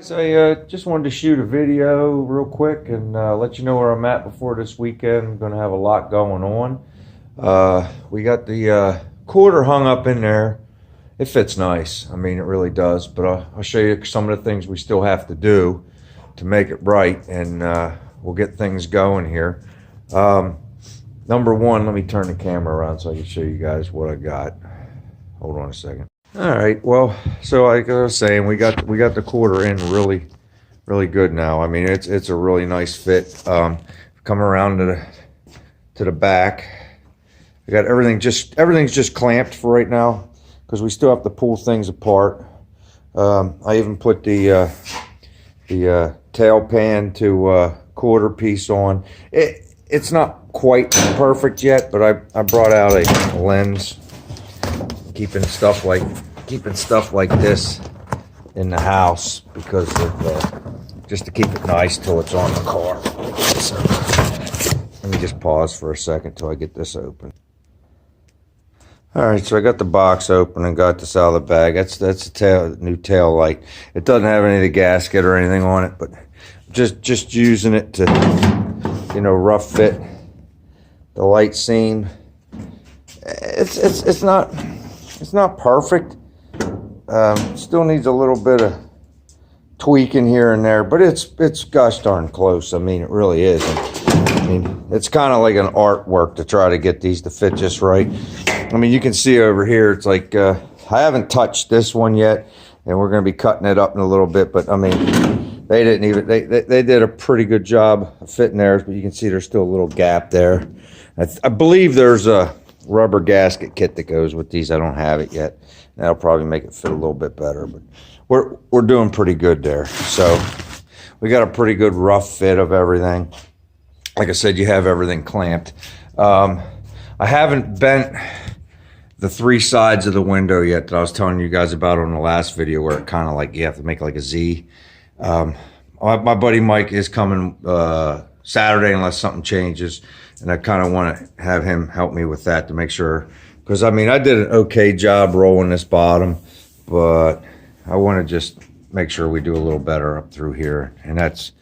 So I just wanted to shoot a video real quick and let you know where I'm at before this weekend. I'm going to have a lot going on. We got the quarter hung up in there. It fits nice. I mean, it really does. But I'll show you some of the things we still have to do to make it right, and we'll get things going here. Number one, let me turn the camera around so I can show you guys what I got. Hold on a second. All right, well, so like I was saying, we got the quarter in really good now. I mean, it's a really nice fit. Come around to the back. We got everything's just clamped for right now because we still have to pull things apart. I even put the tail pan to quarter piece on. It's not quite perfect yet, but I brought out a lens. Keeping stuff like this in the house because of just to keep it nice till it's on the car. So let me just pause for a second till I get this open. All right, so I got the box open and got this out of the bag. That's the new tail light. It doesn't have any of the gasket or anything on it, but just using it to, you know, rough fit the light seam. It's not perfect. Still needs a little bit of tweaking here and there, but it's gosh darn close. I mean, it really is. I mean, it's kind of like an artwork to try to get these to fit just right. I mean, you can see over here, it's like I haven't touched this one yet, and we're going to be cutting it up in a little bit. But I mean, they did a pretty good job of fitting theirs, but you can see there's still a little gap there. I believe there's a rubber gasket kit that goes with these. I don't have it yet. That'll probably make it fit a little bit better, but we're doing pretty good there. So we got a pretty good rough fit of everything. Like I said, you have everything clamped. I haven't bent the three sides of the window yet that I was telling you guys about on the last video, where it kind of like you have to make like a Z. My buddy Mike is coming Saturday unless something changes. And I kind of want to have him help me with that to make sure, because I mean, I did an okay job rolling this bottom, but I want to just make sure we do a little better up through here. And that's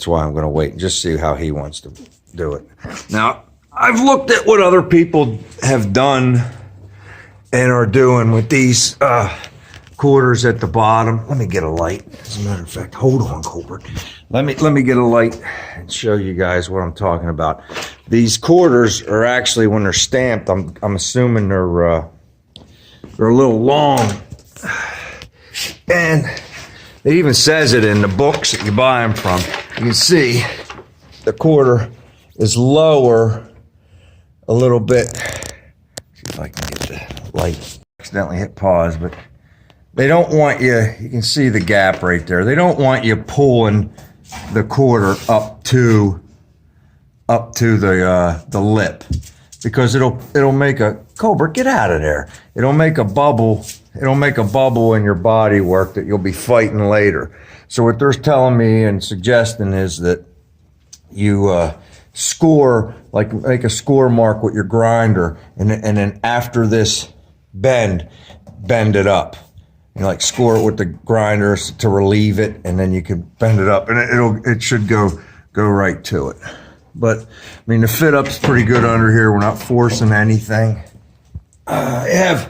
why I'm going to wait and just see how he wants to do it. Now, I've looked at what other people have done and are doing with these quarters at the bottom. Let me get a light. As a matter of fact, hold on, Colbert. Let me get a light and show you guys what I'm talking about. These quarters are actually, when they're stamped, I'm assuming they're a little long, and it even says it in the books that you buy them from. You can see the quarter is lower a little bit. See if I can get the light. Accidentally hit pause, but they don't want you can see the gap right there. They don't want you pulling the quarter up to the lip, because it'll make a, Colbert, get out of there. It'll make a bubble. It'll make a bubble in your body work that you'll be fighting later. So what they're telling me and suggesting is that you score, like make a score mark with your grinder, and then after this bend it up. You know, like score it with the grinder to relieve it, and then you can bend it up, and it should go right to it. But I mean, the fit up's pretty good under here. We're not forcing anything. I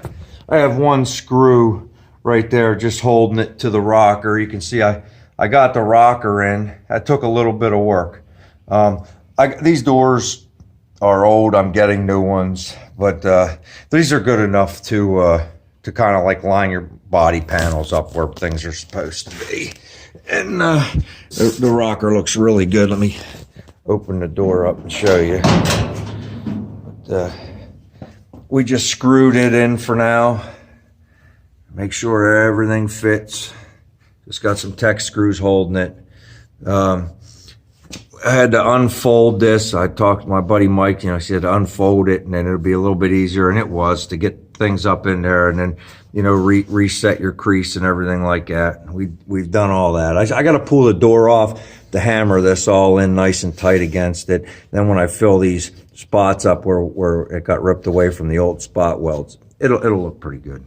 have one screw right there just holding it to the rocker. You can see I got the rocker in. That took a little bit of work. These doors are old. I'm getting new ones, but these are good enough to kind of like line your body panels up where things are supposed to be. And the rocker looks really good. Let me open the door up and show you. But, we just screwed it in for now. Make sure everything fits. Just got some tech screws holding it. I had to unfold this. I talked to my buddy Mike, you know, he said to unfold it and then it'll be a little bit easier, and it was, to get things up in there and then, you know, reset your crease and everything like that. We've done all that. I got to pull the door off to hammer this all in nice and tight against it. Then when I fill these spots up where it got ripped away from the old spot welds, it'll look pretty good.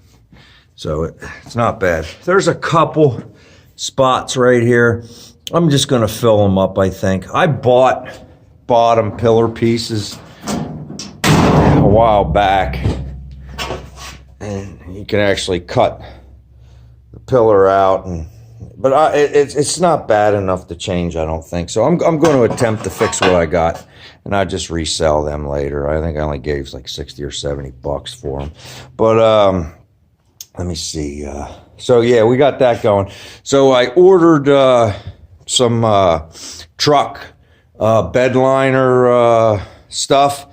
So it's not bad. There's a couple spots right here. I'm just going to fill them up, I think. I bought bottom pillar pieces a while back, and you can actually cut the pillar out, but it's not bad enough to change, I don't think. So I'm going to attempt to fix what I got, and I just resell them later. I think I only gave like 60 or 70 bucks for them. But let me see. So yeah, we got that going. So I ordered some truck bed liner stuff.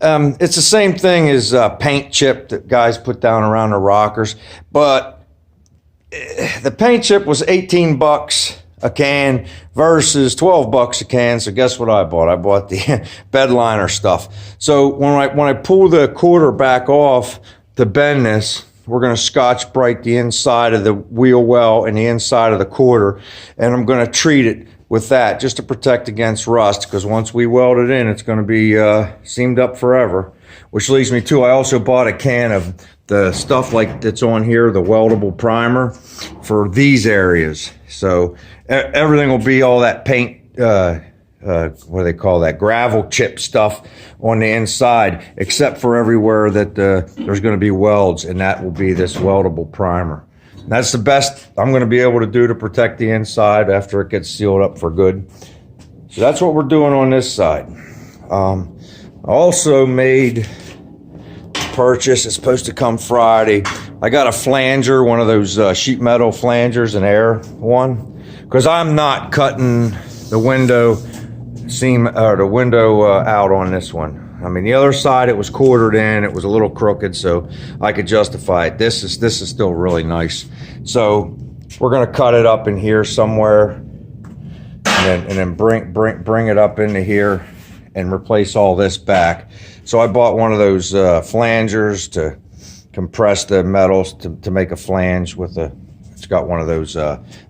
It's the same thing as paint chip that guys put down around the rockers, but the paint chip was 18 bucks a can versus 12 bucks a can. So guess what I bought? I bought the bed liner stuff. So when I pull the quarter back off to bend this, we're going to Scotch Brite the inside of the wheel well and the inside of the quarter, and I'm going to treat it with that just to protect against rust, because once we weld it in, it's going to be seamed up forever. Which leads me to, I also bought a can of the stuff like that's on here, the weldable primer for these areas. So everything will be all that paint, what do they call that, gravel chip stuff on the inside, except for everywhere that there's going to be welds, and that will be this weldable primer. And that's the best I'm going to be able to do to protect the inside after it gets sealed up for good. So that's what we're doing on this side. I also made a purchase. It's supposed to come Friday. I got a flanger, one of those sheet metal flangers, an air one, because I'm not cutting the window seam or the window out on this one. I mean, the other side, it was quartered in, it was a little crooked, so I could justify it. This is still really nice. So we're gonna cut it up in here somewhere, and then bring it up into here and replace all this back. So I bought one of those flangers to compress the metals to make a flange with it's got one of those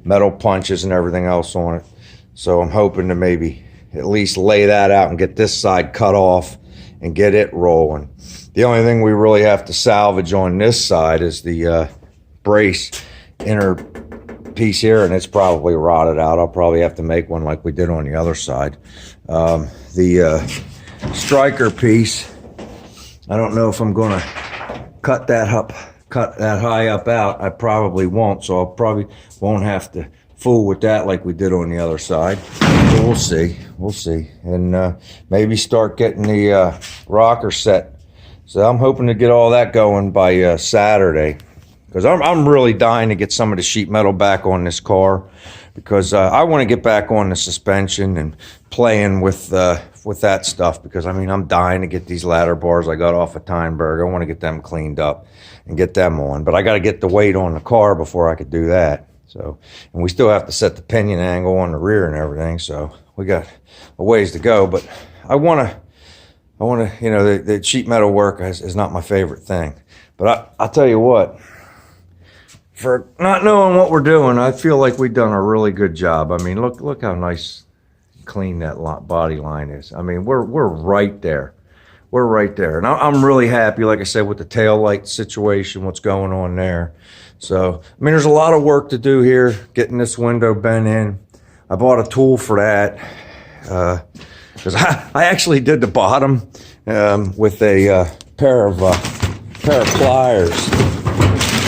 metal punches and everything else on it. So I'm hoping to maybe at least lay that out and get this side cut off and get it rolling. The only thing we really have to salvage on this side is the brace inner piece here, and it's probably rotted out. I'll probably have to make one like we did on the other side. The striker piece, I don't know if I'm gonna cut that high up out. I probably won't, so I probably won't have to fool with that like we did on the other side. So we'll see, and maybe start getting the rocker set. So I'm hoping to get all that going by Saturday, because I'm really dying to get some of the sheet metal back on this car, because I want to get back on the suspension and playing with that stuff, because I mean, I'm dying to get these ladder bars I got off of Teinberg. I want to get them cleaned up and get them on, but I got to get the weight on the car before I could do that. So, and we still have to set the pinion angle on the rear and everything. So we got a ways to go, but I want to, you know, the sheet metal work is not my favorite thing, but I'll tell you what, for not knowing what we're doing, I feel like we've done a really good job. I mean, look how nice, clean that body line is. I mean, we're right there. We're right there. And I'm really happy, like I said, with the tail light situation, what's going on there. So, I mean, there's a lot of work to do here, getting this window bent in. I bought a tool for that, because I actually did the bottom with a pair of pliers.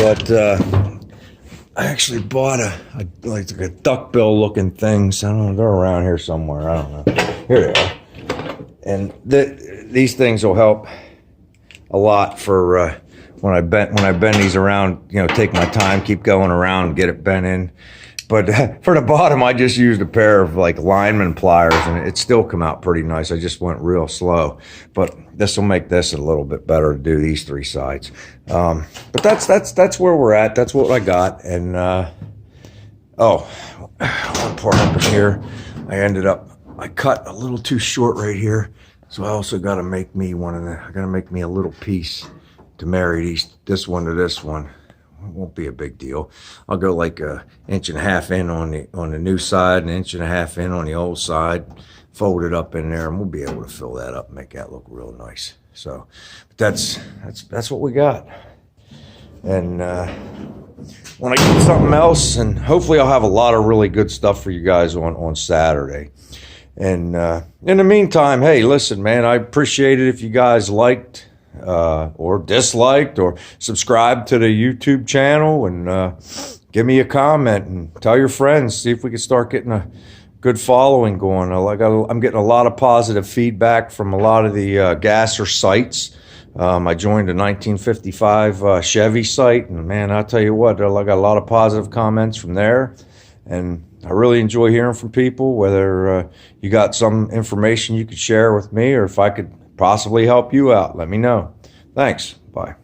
But I actually bought like a duckbill looking things. I don't know, they're around here somewhere. I don't know. Here they are. And these things will help a lot for when I bend these around, you know, take my time, keep going around, get it bent in. But for the bottom, I just used a pair of like lineman pliers, and it still come out pretty nice. I just went real slow, but this will make this a little bit better to do these three sides. But that's where we're at. That's what I got. And one part up in here, I cut a little too short right here, so I also got to make me I got to make me a little piece to marry this one to this one. It won't be a big deal. I'll go like 1.5 inches in on the new side, 1.5 inches in on the old side, fold it up in there, and we'll be able to fill that up and make that look real nice. So, but that's what we got. And when I get something else, and hopefully I'll have a lot of really good stuff for you guys on Saturday. And in the meantime, hey, listen, man, I appreciate it if you guys liked or disliked or subscribed to the YouTube channel, and give me a comment and tell your friends. See if we can start getting a good following going. I'm getting a lot of positive feedback from a lot of the gasser sites. I joined a 1955 Chevy site, and man, I'll tell you what, I got a lot of positive comments from there, and I really enjoy hearing from people, whether you got some information you could share with me, or if I could possibly help you out. Let me know. Thanks. Bye.